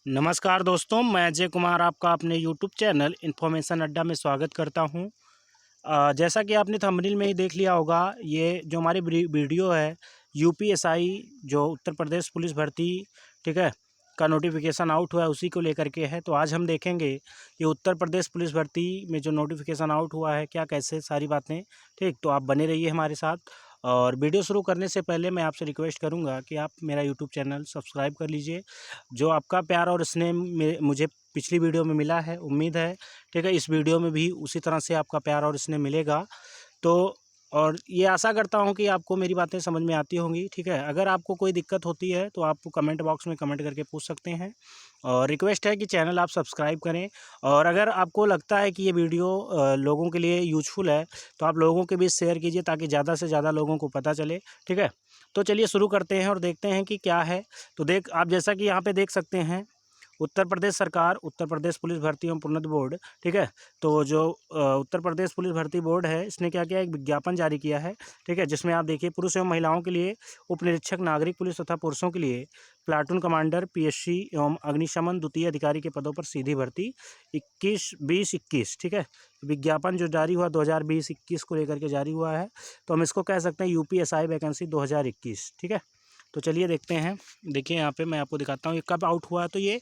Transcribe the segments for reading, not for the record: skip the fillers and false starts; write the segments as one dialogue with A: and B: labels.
A: नमस्कार दोस्तों, मैं अजय कुमार आपका अपने यूट्यूब चैनल इन्फॉर्मेशन अड्डा में स्वागत करता हूं। जैसा कि आपने थंबनेल में ही देख लिया होगा, ये जो हमारी वीडियो है यूपीएसआई जो उत्तर प्रदेश पुलिस भर्ती, ठीक है, का नोटिफिकेशन आउट हुआ है उसी को लेकर के है। तो आज हम देखेंगे ये उत्तर प्रदेश पुलिस भर्ती में जो नोटिफिकेशन आउट हुआ है क्या कैसे सारी बातें, ठीक। तो आप बने रहिए हमारे साथ। और वीडियो शुरू करने से पहले मैं आपसे रिक्वेस्ट करूंगा कि आप मेरा यूट्यूब चैनल सब्सक्राइब कर लीजिए। जो आपका प्यार और स्नेह मुझे पिछली वीडियो में मिला है, उम्मीद है, ठीक है, इस वीडियो में भी उसी तरह से आपका प्यार और स्नेह मिलेगा। तो और ये आशा करता हूँ कि आपको मेरी बातें समझ में आती होंगी, ठीक है। अगर आपको कोई दिक्कत होती है तो आप कमेंट बॉक्स में कमेंट करके पूछ सकते हैं। और रिक्वेस्ट है कि चैनल आप सब्सक्राइब करें। और अगर आपको लगता है कि ये वीडियो लोगों के लिए यूजफुल है तो आप लोगों के बीच शेयर कीजिए ताकि ज़्यादा से ज़्यादा लोगों को पता चले, ठीक है। तो चलिए शुरू करते हैं और देखते हैं कि क्या है। तो आप जैसा कि यहाँ पे देख सकते हैं, उत्तर प्रदेश सरकार, उत्तर प्रदेश पुलिस भर्ती एवं प्रोन्नति बोर्ड, ठीक है। तो जो उत्तर प्रदेश पुलिस भर्ती बोर्ड है, इसने क्या किया, एक विज्ञापन जारी किया है, ठीक है, जिसमें आप देखिए पुरुष एवं महिलाओं के लिए उप निरीक्षक नागरिक पुलिस तथा पुरुषों के लिए प्लाटून कमांडर, पीएससी एवं अग्निशमन द्वितीय अधिकारी के पदों पर सीधी भर्ती 21-20-21, ठीक है। विज्ञापन जो जारी हुआ 2020-21 को लेकर के जारी हुआ है। तो हम इसको कह सकते हैं यूपीएसआई वैकेंसी 2021, ठीक है। तो चलिए देखते हैं। देखिए यहाँ पे मैं आपको दिखाता हूँ ये कब आउट हुआ है। तो ये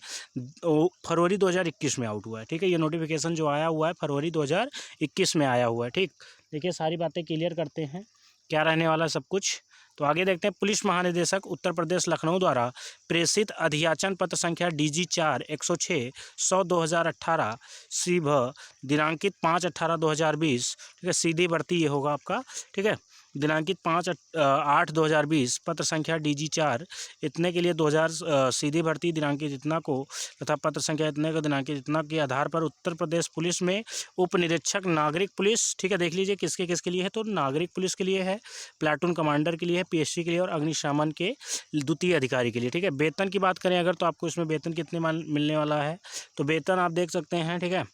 A: फरवरी 2021 में आउट हुआ है, ठीक है। ये नोटिफिकेशन जो आया हुआ है फरवरी 2021 में आया हुआ है, ठीक। देखिए सारी बातें क्लियर करते हैं क्या रहने वाला सब कुछ। तो आगे देखते हैं। पुलिस महानिदेशक उत्तर प्रदेश लखनऊ द्वारा प्रेषित अधियाचन पत्र संख्या DG4-106-100/2018 शिभ दिनांकित 5/18/2020, ठीक है। सीधी भर्ती ये होगा आपका, ठीक है। दिनांकित 5/8/2020 पत्र संख्या DG4 इतने के लिए 2000 सीधी भर्ती दिनांकित इतना को तथा पत्र संख्या इतने को दिनांकित इतना के आधार पर उत्तर प्रदेश पुलिस में उप निरीक्षक नागरिक पुलिस, ठीक है। देख लीजिए किसके किसके लिए है। तो नागरिक पुलिस के लिए है, प्लाटून कमांडर के लिए है, पीएससी के लिए और अग्निशमन के द्वितीय अधिकारी के लिए, ठीक है। वेतन की बात करें अगर तो आपको इसमें वेतन कितने मिलने वाला है। तो वेतन आप देख सकते हैं, ठीक है,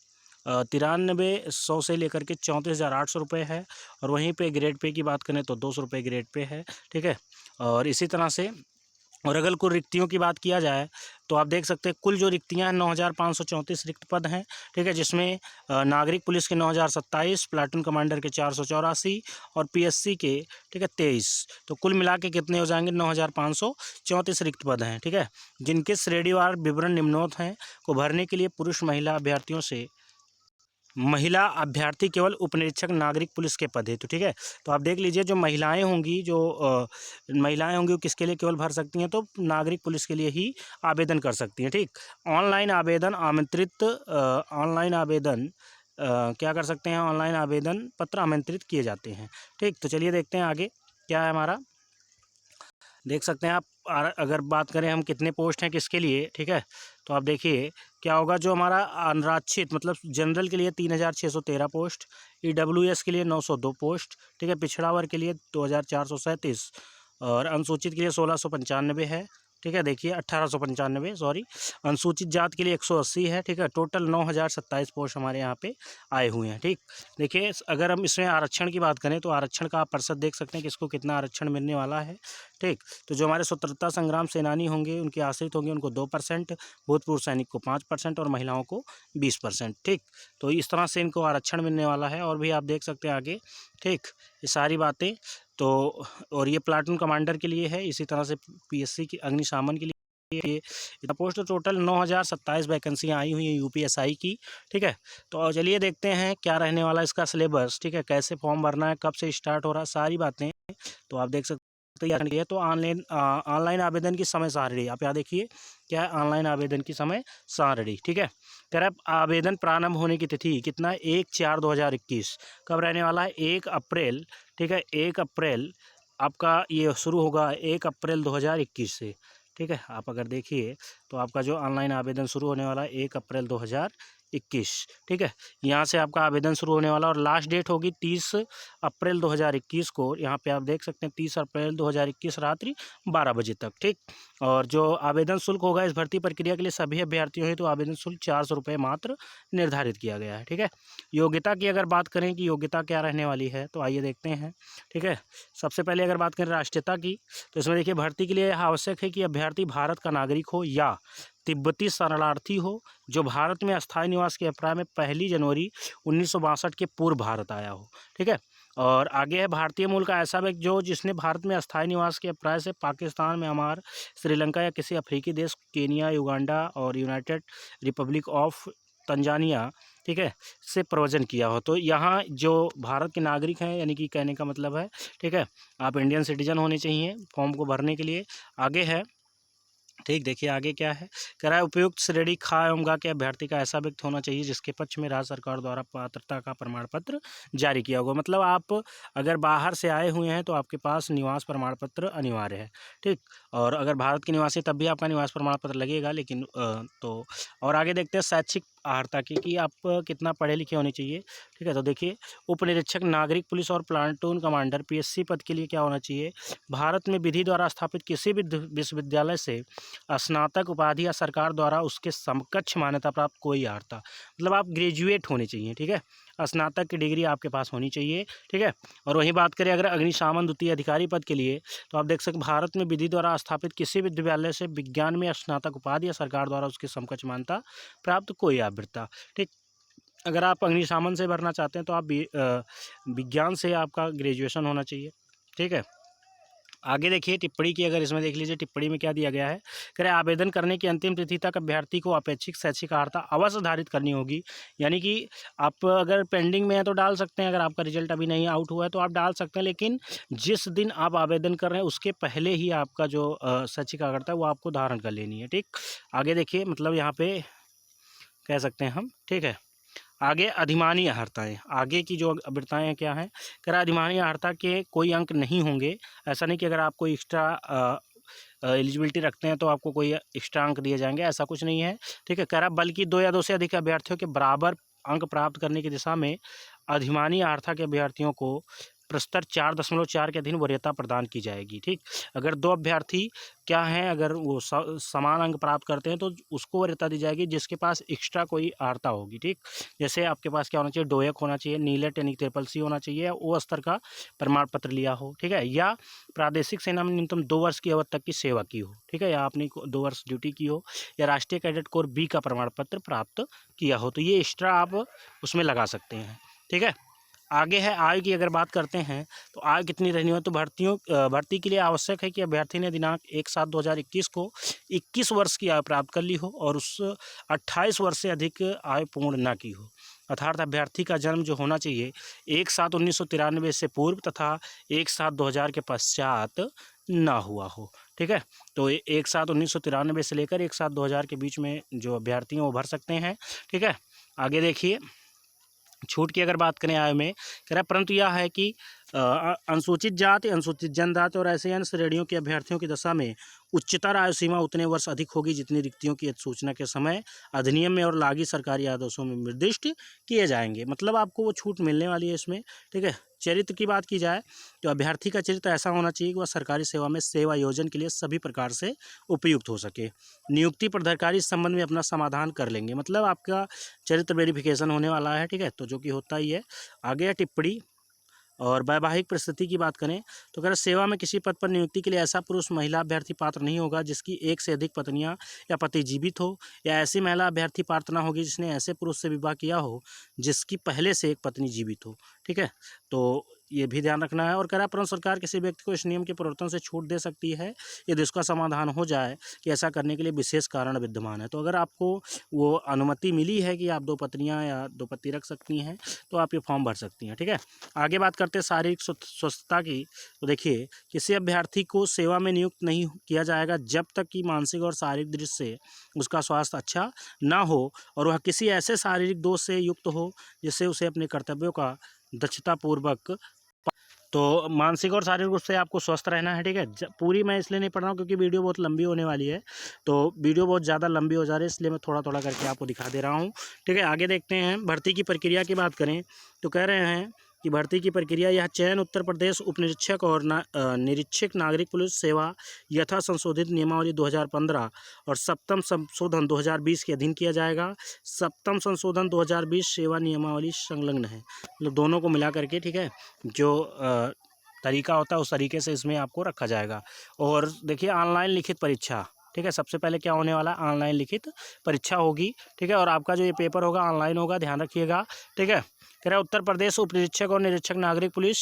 A: 9300 से लेकर के 34,800 रुपये है। और वहीं पे ग्रेड पे की बात करें तो 200 रुपये ग्रेड पे है, ठीक है। और इसी तरह से और अगर कुल रिक्तियों की बात किया जाए तो आप देख सकते हैं कुल जो रिक्तियां हैं 9,534 रिक्त पद हैं, ठीक है। जिसमें नागरिक पुलिस के 9,027, प्लाटून कमांडर के 484 और पीएससी के, ठीक है, 23। तो कुल मिला के कितने हो जाएंगे, 9,534 रिक्त पद हैं, ठीक है। जिनके श्रेणीवार विवरण निम्नोक्त हैं को भरने के लिए महिला अभ्यर्थी केवल उपनिरीक्षक नागरिक पुलिस के पद है। तो ठीक है, तो आप देख लीजिए जो महिलाएं होंगी वो किसके लिए केवल भर सकती हैं, तो नागरिक पुलिस के लिए ही आवेदन कर सकती हैं, ठीक। ऑनलाइन आवेदन क्या कर सकते हैं, ऑनलाइन आवेदन पत्र आमंत्रित किए जाते हैं, ठीक। तो चलिए देखते हैं आगे क्या है हमारा। देख सकते हैं आप। अगर बात करें हम कितने पोस्ट हैं किसके लिए, ठीक है, तो आप देखिए क्या होगा। जो हमारा अनारक्षित मतलब जनरल के लिए 3,613 पोस्ट, ईडब्ल्यूएस के लिए 902 पोस्ट, ठीक है। पिछड़ा वर्ग के लिए 2,437 और अनुसूचित के लिए 1,695 है, ठीक है। देखिए 1,895 सॉरी। अनुसूचित जात के लिए 180 है, ठीक है। टोटल 9,027 पोस्ट हमारे यहाँ पे आए हुए हैं, ठीक। देखिए अगर हम इसमें आरक्षण की बात करें तो आरक्षण का आप प्रतिशत देख सकते हैं कि इसको कितना आरक्षण मिलने वाला है, ठीक। तो जो हमारे स्वतंत्रता संग्राम सेनानी होंगे, उनके आश्रित होंगे, उनको 2%, भूतपूर्व सैनिक को 5% और महिलाओं को 20%, ठीक। तो इस तरह से इनको आरक्षण मिलने वाला है। और भी आप देख सकते हैं आगे, ठीक, ये सारी बातें। तो और ये प्लाटून कमांडर के लिए है, इसी तरह से पीएससी की अग्निशमन के लिए ये इतना पोस्ट। तो टोटल 9,027 वैकेंसियाँ आई हुई हैं यूपीएसआई की, ठीक है। तो चलिए देखते हैं क्या रहने वाला इसका सिलेबस, ठीक है, कैसे फॉर्म भरना है, कब से स्टार्ट हो रहा है, सारी बातें। तो आप देख सकते हैं। तो ऑनलाइन आवेदन की समय सारणी आप यहाँ देखिए क्या है, ऑनलाइन आवेदन की समय सारणी, ठीक है। कह रहा है आवेदन प्रारंभ होने की तिथि कितना, 1/4/2021 कब रहने वाला है, 1 अप्रैल, ठीक है। 1 अप्रैल आपका ये शुरू होगा 1 अप्रैल 2021 से, ठीक है। आप अगर देखिए तो आपका जो ऑनलाइन आवेदन शुरू होने वाला है 1 अप्रैल 2021, ठीक है। यहाँ से आपका आवेदन शुरू होने वाला और लास्ट डेट होगी 30 अप्रैल 2021 को। यहाँ पे आप देख सकते हैं 30 अप्रैल 2021 रात्रि 12 बजे तक, ठीक। और जो आवेदन शुल्क होगा इस भर्ती प्रक्रिया के लिए सभी अभ्यर्थियों हेतु आवेदन शुल्क 400 रुपये मात्र निर्धारित किया गया है, ठीक है। योग्यता की अगर बात करें कि योग्यता क्या रहने वाली है, तो आइए देखते हैं, ठीक है। सबसे पहले अगर बात करें राष्ट्रीयता की, तो इसमें देखिए भर्ती के लिए आवश्यक है कि अभ्यर्थी भारत का नागरिक हो या तिब्बती शरणार्थी हो जो भारत में अस्थायी निवास के अभिप्राय में 1 जनवरी 1962 के पूर्व भारत आया हो। ठीक है। और आगे है भारतीय मूल का ऐसा व्यक्ति जो जिसने भारत में अस्थायी निवास के अभिप्राय से पाकिस्तान, म्यांमार, श्रीलंका या किसी अफ्रीकी देश, केनिया, युगांडा और यूनाइटेड रिपब्लिक ऑफ तंजानिया, ठीक है, से प्रव्रजन किया हो। तो यहाँ जो भारत के नागरिक हैं, यानी कि कहने का मतलब है, ठीक है, आप इंडियन सिटीजन होने चाहिए फॉर्म को भरने के लिए। आगे है, ठीक, देखिए आगे क्या है, कह रहा है उपयुक्त श्रेणी खा एवं गा के अभ्यर्थी का ऐसा व्यक्ति होना चाहिए जिसके पक्ष में राज्य सरकार द्वारा पात्रता का प्रमाण पत्र जारी किया होगा। मतलब आप अगर बाहर से आए हुए हैं तो आपके पास निवास प्रमाण पत्र अनिवार्य है। ठीक, और अगर भारत के निवासी तब भी आपका निवास प्रमाण पत्र लगेगा, लेकिन तो और आगे देखते हैं शैक्षिक अर्हता की कि आप कितना पढ़े लिखे होने चाहिए। ठीक है, तो देखिए उप निरीक्षक नागरिक पुलिस और प्लाटून कमांडर PSC पद के लिए क्या होना चाहिए, भारत में विधि द्वारा स्थापित किसी भी विश्वविद्यालय से स्नातक उपाधि या सरकार द्वारा उसके समकक्ष मान्यता प्राप्त कोई अर्हता, मतलब आप ग्रेजुएट होने चाहिए। ठीक है, स्नातक की डिग्री आपके पास होनी चाहिए। ठीक है, और वहीं बात करें अगर अग्निशामन द्वितीय अधिकारी पद के लिए, तो आप देख सकते भारत में विधि द्वारा स्थापित किसी विश्वविद्यालय से विज्ञान में स्नातक उपाधि या सरकार द्वारा उसके समकक्ष मान्यता प्राप्त कोई अभ्यर्थी। ठीक, अगर आप अग्निशामन से भरना चाहते हैं तो आप विज्ञान से आपका ग्रेजुएशन होना चाहिए। ठीक है, आगे देखिए टिप्पणी की, अगर इसमें देख लीजिए टिप्पणी में क्या दिया गया है, कह रहे आवेदन करने की अंतिम तिथि तक अभ्यर्थी को अपेक्षित शैक्षिक अर्हता अवश्य धारित करनी होगी। यानी कि आप अगर पेंडिंग में है तो डाल सकते हैं, अगर आपका रिजल्ट अभी नहीं आउट हुआ है तो आप डाल सकते हैं, लेकिन जिस दिन आप आवेदन कर रहे हैं उसके पहले ही आपका जो शैक्षिक अर्हता है वो आपको धारण कर लेनी है। ठीक, आगे देखिए मतलब यहाँ पे कह सकते हैं हम। ठीक है, आगे अधिमानी अर्हताएँ, आगे की जो अभ्यर्थाएँ हैं क्या हैं, कह रहा अधिमानी अर्हता के कोई अंक नहीं होंगे। ऐसा नहीं कि अगर आप कोई एक्स्ट्रा एलिजिबिलिटी रखते हैं तो आपको कोई एक्स्ट्रा अंक दिए जाएंगे, ऐसा कुछ नहीं है। ठीक है, कह रहा बल्कि 2 या 2 से अधिक अभ्यर्थियों के बराबर अंक प्राप्त करने की दिशा में अधिमानी अर्हता के अभ्यर्थियों को प्रस्तर 4.4 के अधीन वरीयता प्रदान की जाएगी। ठीक, अगर 2 अभ्यर्थी क्या हैं, अगर वो समान अंक प्राप्त करते हैं तो उसको वरीयता दी जाएगी जिसके पास एक्स्ट्रा कोई अर्हता होगी। ठीक, जैसे आपके पास क्या होना चाहिए, डोएक होना चाहिए, नीलेट यानी CCC होना चाहिए, वो स्तर का प्रमाण पत्र लिया हो। ठीक है, या प्रादेशिक सेना में न्यूनतम 2 वर्ष की अवधि तक की सेवा की हो। ठीक है, या आपने 2 वर्ष ड्यूटी की हो, या राष्ट्रीय कैडेट कोर B का प्रमाण पत्र प्राप्त किया हो, तो ये एक्स्ट्रा आप उसमें लगा सकते हैं। ठीक है, आगे है आयु की, अगर बात करते हैं तो आयु कितनी रहनी हो, तो भर्ती के लिए आवश्यक है कि अभ्यर्थी ने दिनांक 1/7/2021 को 21 वर्ष की आयु प्राप्त कर ली हो और उस 28 वर्ष से अधिक आयु पूर्ण ना की हो। अर्थात अभ्यर्थी का जन्म जो होना चाहिए 1/7/1993 से पूर्व तथा 1/7/2000 के पश्चात ना हुआ हो। ठीक है, तो 1/7/1993 से लेकर 1/7/2000 के बीच में जो अभ्यर्थी हैं वो भर सकते हैं। ठीक है, आगे देखिए छूट की अगर बात करें आयु में, कह रहा है परंतु यह है कि अनुसूचित जाति, अनुसूचित जनजाति और ऐसे अन्य श्रेणियों के अभ्यर्थियों की दशा में उच्चतर आयु सीमा उतने वर्ष अधिक होगी जितनी रिक्तियों की अधिसूचना के समय अधिनियम में और लागू सरकारी आदेशों में निर्दिष्ट किए जाएंगे। मतलब आपको वो छूट मिलने वाली है इसमें। ठीक है, चरित्र की बात की जाए तो अभ्यर्थी का चरित्र ऐसा होना चाहिए कि वह सरकारी सेवा में सेवा योजन के लिए सभी प्रकार से उपयुक्त हो सके। नियुक्ति पर अधिकारी इस संबंध में अपना समाधान कर लेंगे, मतलब आपका चरित्र वेरिफिकेशन होने वाला है। ठीक है, तो जो कि होता ही है। आगे है टिप्पणी और वैवाहिक परिस्थिति की बात करें तो अगर सेवा में किसी पद पर नियुक्ति के लिए ऐसा पुरुष महिला अभ्यर्थी पात्र नहीं होगा जिसकी एक से अधिक पत्नियां या पति जीवित हो, या ऐसी महिला अभ्यर्थी पात्र ना होगी जिसने ऐसे पुरुष से विवाह किया हो जिसकी पहले से एक पत्नी जीवित हो। ठीक है, तो ये भी ध्यान रखना है। और कह रहा परंतु सरकार किसी व्यक्ति को इस नियम के प्रवर्तन से छूट दे सकती है यदि उसका समाधान हो जाए कि ऐसा करने के लिए विशेष कारण विद्यमान है। तो अगर आपको वो अनुमति मिली है कि आप 2 पत्नियां या 2 पति रख सकती हैं तो आप ये फॉर्म भर सकती हैं। ठीक है, आगे बात करते हैं शारीरिक स्वस्थता की। तो देखिए किसी अभ्यर्थी को सेवा में नियुक्त नहीं किया जाएगा जब तक कि मानसिक और शारीरिक दृष्टि से उसका स्वास्थ्य अच्छा ना हो और वह किसी ऐसे शारीरिक दोष से युक्त हो जिससे उसे अपने कर्तव्यों का दक्षतापूर्वक। तो मानसिक और शारीरिक रूप से आपको स्वस्थ रहना है। ठीक है, पूरी मैं इसलिए नहीं पढ़ रहा हूँ क्योंकि वीडियो बहुत लंबी होने वाली है, तो वीडियो बहुत ज़्यादा लंबी हो जा रही है इसलिए मैं थोड़ा थोड़ा करके आपको दिखा दे रहा हूँ। ठीक है, आगे देखते हैं भर्ती की प्रक्रिया की बात करें तो कह रहे हैं कि भर्ती की प्रक्रिया यह चयन उत्तर प्रदेश उप निरीक्षक और निरीक्षक नागरिक पुलिस सेवा यथा संशोधित नियमावली 2015 और सप्तम संशोधन 2020 के अधीन किया जाएगा। सप्तम संशोधन 2020 सेवा नियमावली संलग्न है, मतलब दोनों को मिला करके। ठीक है, जो तरीका होता है उस तरीके से इसमें आपको रखा जाएगा। और देखिए ऑनलाइन लिखित परीक्षा ठीक है। सबसे पहले क्या होने वाला है, ऑनलाइन लिखित परीक्षा होगी, ठीक है। और आपका जो ये पेपर होगा ऑनलाइन होगा, ध्यान रखिएगा, ठीक है। कह रहा है उत्तर प्रदेश उप निरीक्षक और निरीक्षक नागरिक पुलिस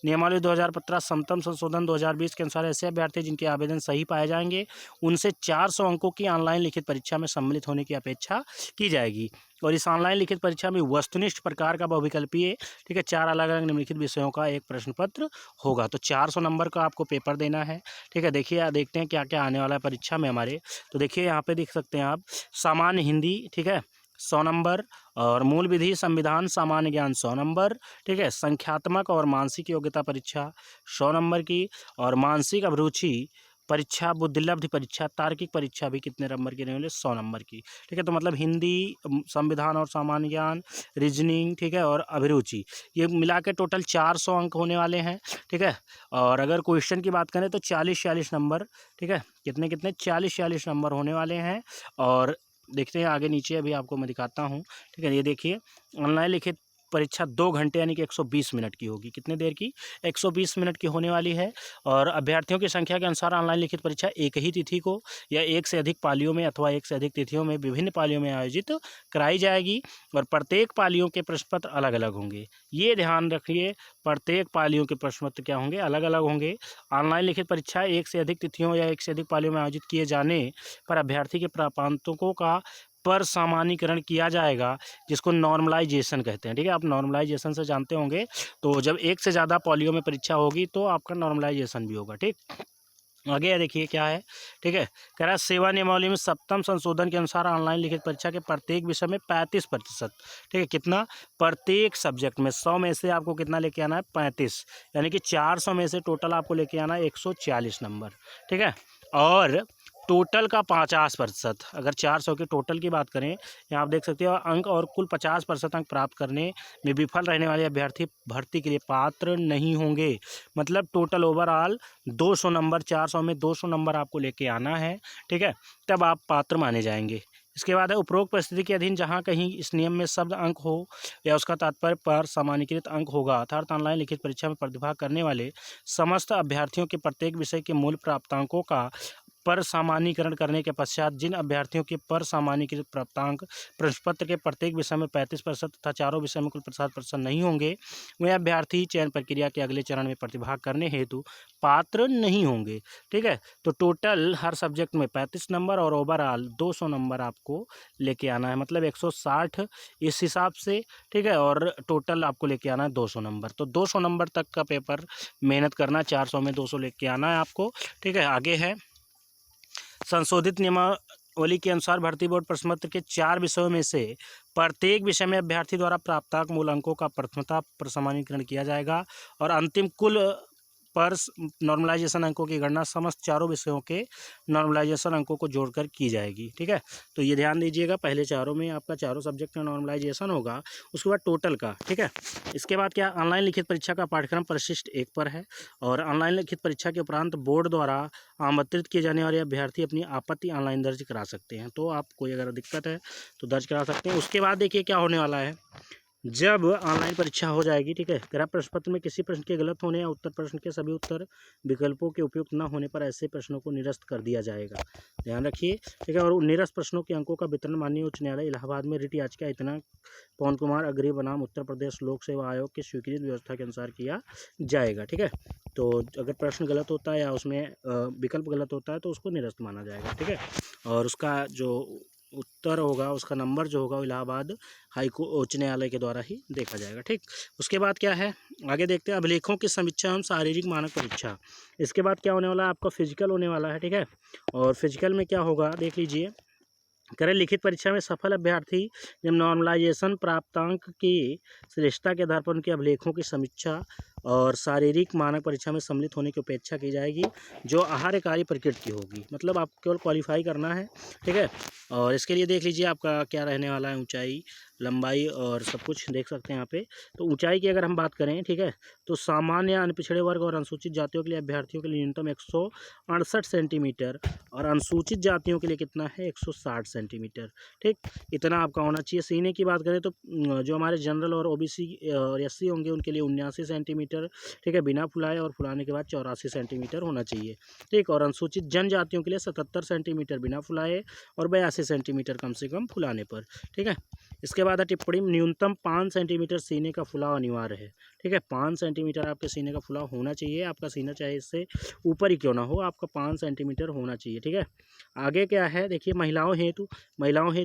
A: नियमावली 2015 समतम संशोधन 2020 के अनुसार ऐसे अभ्यर्थी जिनके आवेदन सही पाए जाएंगे उनसे 400 अंकों की ऑनलाइन लिखित परीक्षा में सम्मिलित होने की अपेक्षा की जाएगी। और इस ऑनलाइन लिखित परीक्षा में वस्तुनिष्ठ प्रकार का बहुविकल्पीय, ठीक है, 4 अलग अलग निम्नलिखित विषयों का एक प्रश्न पत्र होगा। तो 400 नंबर का आपको पेपर देना है, ठीक है। देखिए देखते हैं क्या क्या आने वाला है परीक्षा में हमारे। तो देखिए यहाँ पे देख सकते हैं आप, सामान्य हिंदी, ठीक है, 100 नंबर, और मूल विधि संविधान सामान्य ज्ञान 100 नंबर, ठीक है। संख्यात्मक और मानसिक योग्यता परीक्षा 100 नंबर की, और मानसिक अभिरुचि परीक्षा, बुद्धिलब्धि परीक्षा, तार्किक परीक्षा भी कितने नंबर की रहने वाली, 100 नंबर की, ठीक है। तो मतलब हिंदी, संविधान और सामान्य ज्ञान, रीजनिंग, ठीक है, और अभिरुचि, ये मिला के टोटल 400 अंक होने वाले हैं, ठीक है। और अगर क्वेश्चन की बात करें तो 40-40 नंबर, ठीक है, कितने कितने 40-40 नंबर होने वाले हैं। और देखते हैं आगे नीचे, अभी आपको मैं दिखाता हूँ, ठीक है। ये देखिए ऑनलाइन लिखित परीक्षा 2 घंटे यानी कि 120 मिनट की होगी। कितने देर की, 120 मिनट की होने वाली है। और अभ्यर्थियों की संख्या के अनुसार ऑनलाइन लिखित परीक्षा एक ही तिथि को या एक से अधिक पालियों में अथवा एक से अधिक तिथियों में विभिन्न पालियों में आयोजित कराई जाएगी। और प्रत्येक पालियों के प्रश्न पत्र अलग अलग होंगे, ये ध्यान रखिए, प्रत्येक पालियों के प्रश्न पत्र क्या होंगे, अलग अलग होंगे। ऑनलाइन लिखित परीक्षा एक से अधिक तिथियों या एक से अधिक पालियों में आयोजित किए जाने पर अभ्यर्थी के प्रापांकों का पर सामान्यीकरण किया जाएगा, जिसको नॉर्मलाइजेशन कहते हैं, ठीक है। आप नॉर्मलाइजेशन से जानते होंगे। तो जब एक से ज़्यादा पालियों में परीक्षा होगी तो आपका नॉर्मलाइजेशन भी होगा, ठीक। आगे देखिए क्या है, ठीक है। कह रहा है सेवा नियमावली में 7वें संशोधन के अनुसार ऑनलाइन लिखित परीक्षा के प्रत्येक विषय में 35%, ठीक है, कितना, प्रत्येक सब्जेक्ट में 100 में से आपको कितना लेके आना है, 35, यानी कि 400 में से टोटल आपको लेके आना है 140 नंबर, ठीक है। और टोटल का 50%, अगर 400 के टोटल की बात करें, यहाँ आप देख सकते हो अंक, और कुल 50% अंक प्राप्त करने में विफल रहने वाले अभ्यर्थी भर्ती के लिए पात्र नहीं होंगे। मतलब टोटल ओवरऑल 200 नंबर, 400 में 200 नंबर आपको लेके आना है, ठीक है, तब आप पात्र माने जाएंगे। इसके बाद है उपरोक्त परिस्थिति के अधीन जहां कहीं इस नियम में शब्द अंक हो या उसका तात्पर्य पर सामान्यीकृत अंक होगा, अर्थात ऑनलाइन लिखित परीक्षा में प्रतिभाग करने वाले समस्त अभ्यर्थियों के प्रत्येक विषय के मूल प्राप्तांकों का पर सामान्यीकरण करने के पश्चात जिन अभ्यर्थियों के पर सामान्यीकृत प्राप्तांक प्रश्न पत्र के प्रत्येक विषय में 35% तथा चारों विषय में कुल 50% नहीं होंगे, वे अभ्यर्थी चयन प्रक्रिया के अगले चरण में प्रतिभाग करने हेतु पात्र नहीं होंगे, ठीक है। तो टोटल हर सब्जेक्ट में 35 नंबर और ओवरऑल 200 नंबर आपको लेके आना है, मतलब 160 इस हिसाब से, ठीक है। और टोटल आपको लेके आना है 200 नंबर। तो 200 नंबर तक का पेपर मेहनत करना, 400 में 200 लेके आना है आपको, ठीक है। आगे है संशोधित नियमावली के अनुसार भर्ती बोर्ड प्रश्न पत्र के 4 विषयों में से प्रत्येक विषय में अभ्यर्थी द्वारा प्राप्तांक मूल अंकों का प्रथमतः प्रसामान्यीकरण किया जाएगा और अंतिम कुल पर नॉर्मलाइजेशन अंकों की गणना समस्त चारों विषयों के नॉर्मलाइजेशन अंकों को जोड़कर की जाएगी, ठीक है। तो ये ध्यान दीजिएगा, पहले चारों में आपका चारों सब्जेक्ट में नॉर्मलाइजेशन होगा, उसके बाद टोटल का, ठीक है। इसके बाद क्या, ऑनलाइन लिखित परीक्षा का पाठ्यक्रम परिशिष्ट 1 पर है और ऑनलाइन लिखित परीक्षा के उपरांत बोर्ड द्वारा आमंत्रित किए जाने वाले अभ्यर्थी अपनी आपत्ति ऑनलाइन दर्ज करा सकते हैं। तो आप कोई अगर दिक्कत है तो दर्ज करा सकते हैं। उसके बाद देखिए क्या होने वाला है, जब ऑनलाइन परीक्षा हो जाएगी, ठीक है, तेरा प्रश्न पत्र में किसी प्रश्न के गलत होने या उत्तर प्रश्न के सभी उत्तर विकल्पों के उपयुक्त न होने पर ऐसे प्रश्नों को निरस्त कर दिया जाएगा, ध्यान रखिए, ठीक है। और निरस्त प्रश्नों के अंकों का वितरण माननीय उच्च न्यायालय इलाहाबाद में रिट याचिका इतना पवन कुमार अग्रही बनाम उत्तर प्रदेश लोक सेवा आयोग की स्वीकृत व्यवस्था के अनुसार किया जाएगा, ठीक है। तो अगर प्रश्न गलत होता है या उसमें विकल्प गलत होता है तो उसको निरस्त माना जाएगा, ठीक है। और उसका जो उत्तर होगा, उसका नंबर जो होगा इलाहाबाद उच्च न्यायालय के द्वारा ही देखा जाएगा, ठीक। उसके बाद क्या है, आगे देखते हैं अभिलेखों की समीक्षा एवं शारीरिक मानक परीक्षा। इसके बाद क्या होने वाला है, आपका फिजिकल होने वाला है, ठीक है। और फिजिकल में क्या होगा देख लीजिए, करें लिखित परीक्षा में सफल अभ्यर्थी जब नॉर्मलाइजेशन प्राप्तांक की श्रेष्ठता के आधार पर उनके अभिलेखों की समीक्षा और शारीरिक मानक परीक्षा में सम्मिलित होने की अपेक्षा की जाएगी जो आहार्यकारी प्रकृति की होगी। मतलब आपको केवल क्वालिफाई करना है, ठीक है। और इसके लिए देख लीजिए आपका क्या रहने वाला है, ऊंचाई, लंबाई और सब कुछ देख सकते हैं यहाँ पे। तो ऊंचाई की अगर हम बात करें, ठीक है, तो सामान्य अनपिछड़े वर्ग और अनुसूचित जातियों के लिए अभ्यर्थियों के लिए न्यूनतम 168 सेंटीमीटर और अनुसूचित जातियों के लिए कितना है 160 सेंटीमीटर, ठीक, इतना आपका होना चाहिए। सीने की बात करें तो जो हमारे जनरल और ओबीसी और एससी होंगे उनके लिए 79 सेंटीमीटर सेंटीमीटर, ठीक है, बिना फुलाए, और फुलाने के बाद 84 सेंटीमीटर होना चाहिए, ठीक। और अनुसूचित जनजातियों के लिए 77 सेंटीमीटर बिना फुलाए और 82 सेंटीमीटर कम से कम फुलाने पर, ठीक है। इसके बाद है टिप्पणी, न्यूनतम 5 सेंटीमीटर सीने का फुलाव अनिवार्य है, ठीक है। 5 सेंटीमीटर आपके सीने का फुलाव होना चाहिए, आपका सीना चाहे इससे ऊपर ही क्यों ना हो, आपका 5 सेंटीमीटर होना चाहिए, ठीक है। आगे क्या है देखिए, महिलाओं हेतु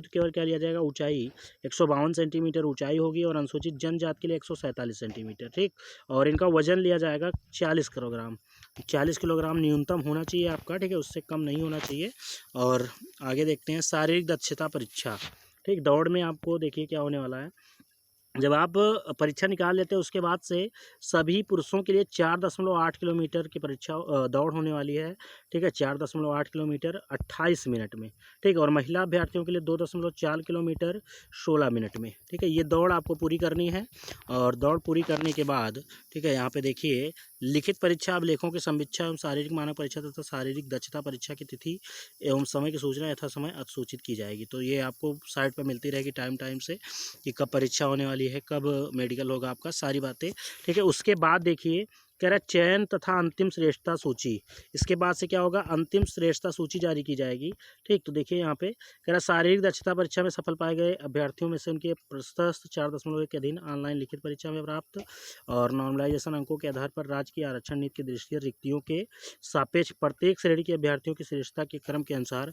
A: केवल क्या लिया जाएगा, ऊंचाई 152 सेंटीमीटर ऊंचाई होगी, और अनुसूचित जनजाति के लिए 147 सेंटीमीटर, ठीक। और इनका वजन लिया जाएगा 40 किलोग्राम, 40 किलोग्राम न्यूनतम होना चाहिए आपका, ठीक है, उससे कम नहीं होना चाहिए। और आगे देखते हैं शारीरिक दक्षता परीक्षा, ठीक। दौड़ में आपको देखिए क्या होने वाला है, जब आप परीक्षा निकाल लेते हैं उसके बाद से सभी पुरुषों के लिए 4.8 किलोमीटर की परीक्षा दौड़ होने वाली है, ठीक है, 4.8 किलोमीटर 28 मिनट में, ठीक। और महिला अभ्यर्थियों के लिए 2.4 किलोमीटर 16 मिनट में, ठीक है। ये दौड़ आपको पूरी करनी है, और दौड़ पूरी करने के बाद, ठीक है, यहाँ पे देखिए लिखित परीक्षा अभिलेखों की समीक्षा एवं शारीरिक मानक परीक्षा तथा शारीरिक दक्षता परीक्षा की तिथि एवं समय की सूचना यथा समय अधिसूचित की जाएगी। तो ये आपको साइट पर मिलती रहेगी टाइम से कि कब परीक्षा होने वाली है, कब मेडिकल होगा आपका, सारी बातें, ठीक है। उसके बाद देखिए कह रहा है चयन तथा अंतिम श्रेष्ठता सूची, इसके बाद से क्या होगा, अंतिम श्रेष्ठता सूची जारी की जाएगी, ठीक। तो देखिए यहाँ पे कह रहा है शारीरिक दक्षता परीक्षा में सफल पाए गए अभ्यर्थियों में से उनके प्रशस्त 4.1 के अधीन ऑनलाइन लिखित परीक्षा में प्राप्त और नॉर्मलाइजेशन अंकों के आधार पर राज्य की आरक्षण नीति की दृष्टि से रिक्तियों के सापेक्ष प्रत्येक श्रेणी के अभ्यर्थियों की श्रेष्ठता के क्रम के अनुसार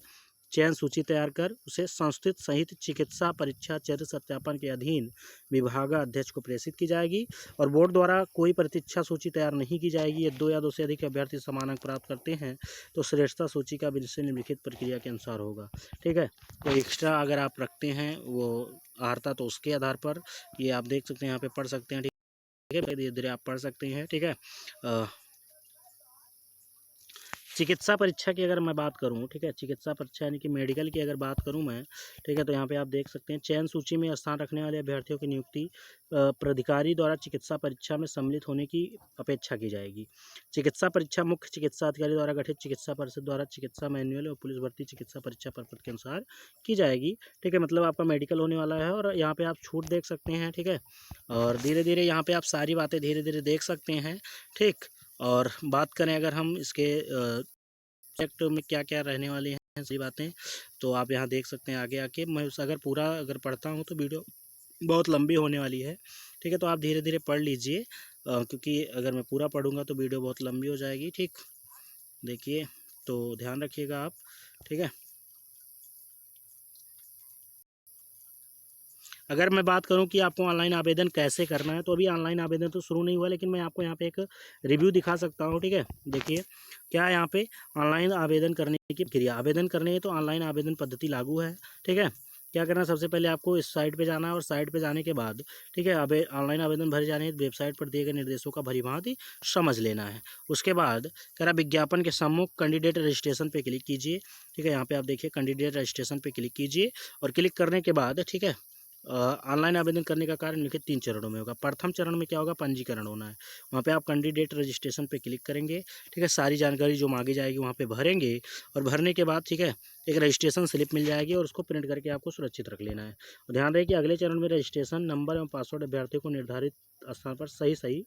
A: चयन सूची तैयार कर उसे संस्कृत सहित चिकित्सा परीक्षा चरित्र सत्यापन के अधीन विभागाध्यक्ष को प्रेषित की जाएगी, और बोर्ड द्वारा कोई प्रतीक्षा सूची तैयार नहीं की जाएगी। ये 2 या 2 से अधिक अभ्यर्थी समान अंक प्राप्त करते हैं तो श्रेष्ठता सूची का विषय निम्नलिखित प्रक्रिया के अनुसार होगा, ठीक है। तो एक्स्ट्रा अगर आप रखते हैं वो अर्हता, तो उसके आधार पर ये आप देख सकते हैं, यहाँ पे पढ़ सकते हैं, ठीक है, धीरे धीरे आप पढ़ सकते हैं, ठीक है। चिकित्सा परीक्षा की अगर मैं बात करूं, ठीक है, चिकित्सा परीक्षा यानी कि मेडिकल की अगर बात करूं मैं, ठीक है, तो यहाँ पे आप देख सकते हैं चयन सूची में स्थान रखने वाले अभ्यर्थियों की नियुक्ति प्राधिकारी द्वारा चिकित्सा परीक्षा में सम्मिलित होने की अपेक्षा की जाएगी। चिकित्सा परीक्षा मुख्य चिकित्सा अधिकारी द्वारा गठित चिकित्सा परिषद द्वारा चिकित्सा मैनुअल और पुलिस भर्ती चिकित्सा परीक्षा प्रपत्र के अनुसार की जाएगी, ठीक है। मतलब आपका मेडिकल होने वाला है, और यहाँ पे आप छूट देख सकते हैं, ठीक है। और धीरे धीरे यहाँ पे आप सारी बातें धीरे धीरे देख सकते हैं, ठीक। और बात करें अगर हम इसके सब्जेक्ट में क्या क्या रहने वाले हैं सही बातें, तो आप यहाँ देख सकते हैं आगे आके। मैं अगर पूरा पढ़ता हूँ तो वीडियो बहुत लंबी होने वाली है, ठीक है। तो आप धीरे धीरे पढ़ लीजिए, क्योंकि अगर मैं पूरा पढ़ूंगा तो वीडियो बहुत लंबी हो जाएगी, ठीक। देखिए, तो ध्यान रखिएगा आप, ठीक है। अगर मैं बात करूं कि आपको ऑनलाइन आवेदन कैसे करना है, तो अभी ऑनलाइन आवेदन तो शुरू नहीं हुआ, लेकिन मैं आपको यहाँ पे एक रिव्यू दिखा सकता हूँ, ठीक है। देखिए क्या है यहाँ पे ऑनलाइन आवेदन करने की प्रक्रिया। आवेदन करने है तो ऑनलाइन आवेदन पद्धति लागू है, ठीक है। क्या करना है, सबसे पहले आपको इस साइट पे जाना है, और साइट पे जाने के बाद, ठीक है, ऑनलाइन आवेदन भरे जाने वेबसाइट पर दिए गए निर्देशों का भलीभांति समझ लेना है। उसके बाद कह रहा विज्ञापन के सम्मुख कैंडिडेट रजिस्ट्रेशन पे क्लिक कीजिए, ठीक है। यहाँ पे आप देखिए कैंडिडेट रजिस्ट्रेशन पे क्लिक कीजिए, और क्लिक करने के बाद, ठीक है, ऑनलाइन आवेदन करने का कार्य निम्नलिखित 3 चरणों में होगा। प्रथम चरण में क्या होगा, पंजीकरण होना है। वहाँ पे आप कैंडिडेट रजिस्ट्रेशन पे क्लिक करेंगे, ठीक है। सारी जानकारी जो मांगी जाएगी वहाँ पे भरेंगे, और भरने के बाद, ठीक है, एक रजिस्ट्रेशन स्लिप मिल जाएगी, और उसको प्रिंट करके आपको सुरक्षित रख लेना है। और ध्यान रहे कि अगले चरण में रजिस्ट्रेशन नंबर एवं पासवर्ड अभ्यर्थियों को निर्धारित स्थान पर सही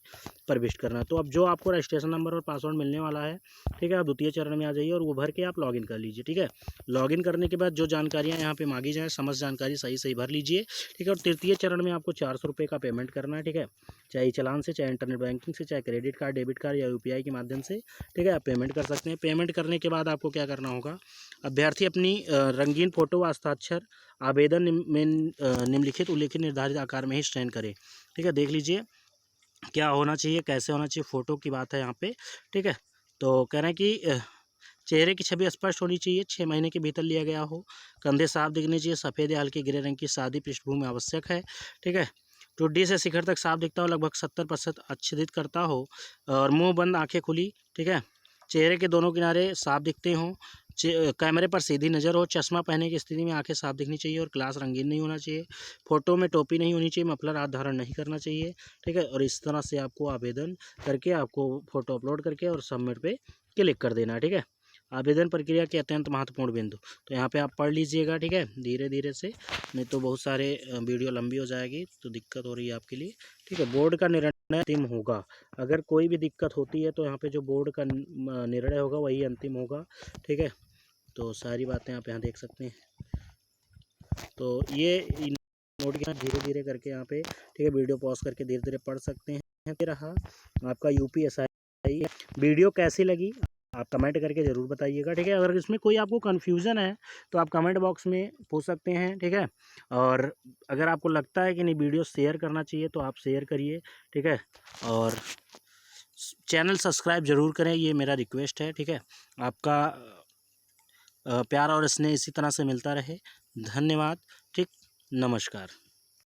A: प्रविष्ट करना है। तो अब जो आपको रजिस्ट्रेशन नंबर और पासवर्ड मिलने वाला है, ठीक है, आप द्वितीय चरण में आ जाइए, और वो भर के आप लॉगिन कर लीजिए, ठीक है। लॉगिन करने के बाद जो जानकारियाँ यहाँ पे मांगी जाए समस्त जानकारी सही भर लीजिए, ठीक है। और तृतीय चरण में आपको 400 रुपये का पेमेंट करना है, ठीक है, चाहे चालान से, चाहे इंटरनेट बैंकिंग से, चाहे क्रेडिट कार्ड, डेबिट कार्ड या यूपीआई के माध्यम से, ठीक है, आप पेमेंट कर सकते हैं। पेमेंट करने के बाद आपको क्या करना होगा, अभ्यर्थी अपनी रंगीन फोटो व हस्ताक्षर आवेदन में निम्नलिखित उल्लेखित निर्धारित आकार में ही स्कैन करें, ठीक है। देख लीजिए क्या होना चाहिए, कैसे होना चाहिए, फ़ोटो की बात है यहाँ पे, ठीक है। तो कह रहे हैं कि चेहरे की छवि स्पष्ट होनी चाहिए, 6 महीने के भीतर लिया गया हो, कंधे साफ दिखने चाहिए, सफ़ेद या हल्के ग्रे रंग की सादी पृष्ठभूमि आवश्यक है, ठीक है। ठुड्डी से शिखर तक साफ दिखता हो, लगभग 70% आच्छादित करता हो, और मुंह बंद आंखें खुली, ठीक है। चेहरे के दोनों किनारे साफ दिखते हों, कैमरे पर सीधी नज़र हो, चश्मा पहनने की स्थिति में आंखें साफ दिखनी चाहिए, और ग्लास रंगीन नहीं होना चाहिए, फोटो में टोपी नहीं होनी चाहिए, मफलर हाथ धारण नहीं करना चाहिए, ठीक है। और इस तरह से आपको आवेदन करके आपको फ़ोटो अपलोड करके और सबमिट पे क्लिक कर देना है, ठीक है। आवेदन प्रक्रिया के अत्यंत महत्वपूर्ण बिंदु, तो यहाँ पे आप पढ़ लीजिएगा, ठीक है, धीरे धीरे से, नहीं तो बहुत सारे वीडियो लंबी हो जाएगी तो दिक्कत हो रही है आपके लिए, ठीक है। बोर्ड का निर्णय अंतिम होगा, अगर कोई भी दिक्कत होती है तो यहाँ पे जो बोर्ड का निर्णय होगा वही अंतिम होगा, ठीक है। तो सारी बातें आप यहाँ देख सकते हैं। तो ये नोट किया धीरे धीरे करके यहाँ पे, ठीक है, वीडियो पॉज करके धीरे धीरे पढ़ सकते हैं। फिर रहा आपका यूपीएसआई, वीडियो कैसी लगी आप कमेंट करके ज़रूर बताइएगा, ठीक है। अगर इसमें कोई आपको कन्फ्यूज़न है तो आप कमेंट बॉक्स में पूछ सकते हैं, ठीक है। और अगर आपको लगता है कि नहीं वीडियो शेयर करना चाहिए तो आप शेयर करिए, ठीक है। और चैनल सब्सक्राइब ज़रूर करें, ये मेरा रिक्वेस्ट है, ठीक है। आपका प्यार और स्नेह इसी तरह से मिलता रहे। धन्यवाद, ठीक, नमस्कार।